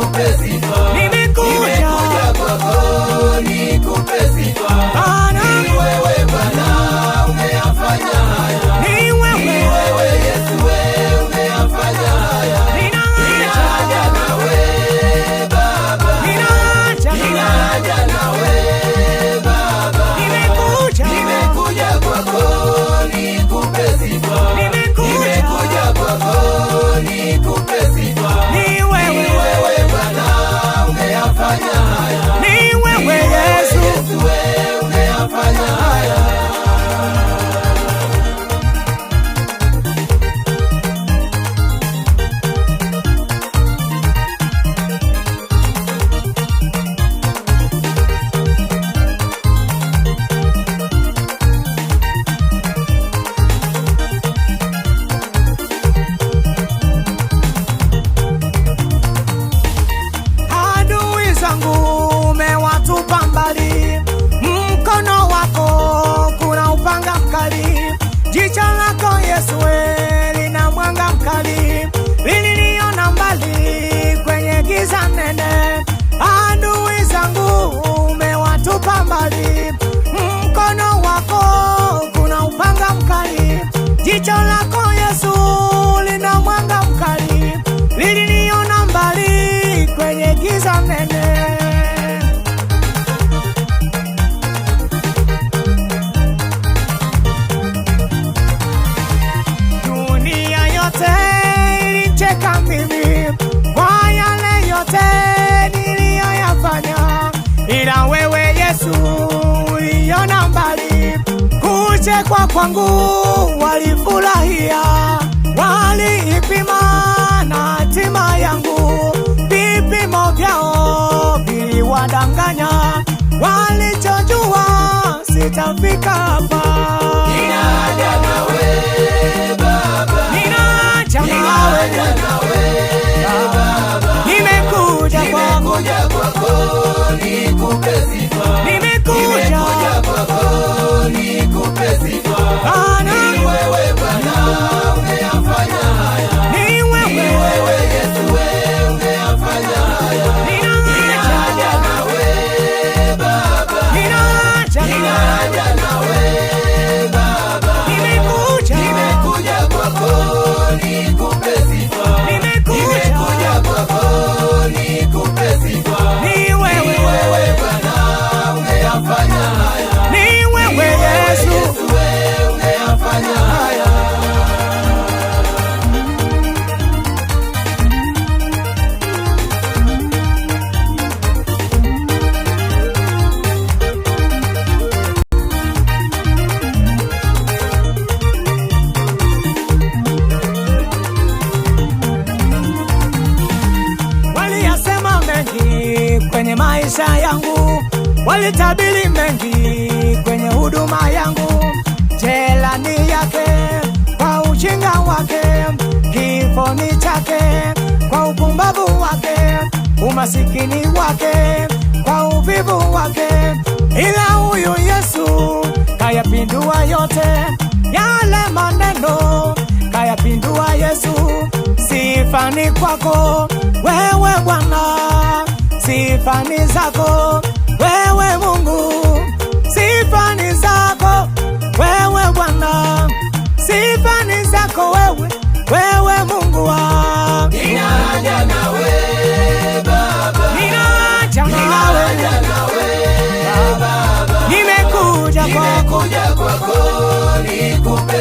nikupe sifa. Nimekuja kwako nikupe sifa. Ni wewe Bwana umeyafanya haya. Ni wewe Yesu umeyafanya haya. Ninaja nawe Baba, ninaja nawe Baba. Nimekuja kwako nikupe sifa. Nimekuja kwako nikupe sifa. Ni wewe Bwana umeyafanya haya. Ni wewe Yesu umeyafanya haya. Umewatupa mbali, mkono wako kuna upanga mkali, jicho lako Yesu lina mwanga mkali, liliniona mbali kwenye giza nene. Adui zangu umewatupa mbali, mkono wako kuna upanga mkali, jicho lako Yesu lina mwanga mkali, liliniona mbali kwenye giza nene. Ila wewe Yesu uliona mbali, kuchekwa kwangu walifurahia, waliipima na hatima yangu, vipimo vyao viliwadanganya, walichojua sitafika hapa. Ninaja nawe Baba, ninaja nawe Baba. Nimekuja kwako nikupe sifa. Nimekuja kwako nikupe sifa. Ni wewe Bwana umeyafanya haya. Ni wewe Yesu umeyafanya haya. Ninaja nawe Baba, ninaja nawe Baba. Nimekuja kwako nikupe sifa. Nimekuja kwako nikupe sifa. Ni wewe Bwana umeyafanya haya. Ni wewe Yesu umeyafanya haya. Waliyasema mengi kwenye maisha yangu, walitabiri mengi kwenye huduma yangu, jelani yake kwa ujinga wake, kifo ni chake kwa upumbavu wake, umasikini wake kwa uvivu wake, ila huyu Yesu kayapindua yote, yale maneno kayapindua Yesu. Sifa ni kwako wewe Bwana, sifa ni zako wewe Mungu, sifa ni zako wewe Bwana, sifa ni zako wewe Mungu wa. Ninaja nawe Baba, ninaja nawe Baba. Nimekuja kwako nikupe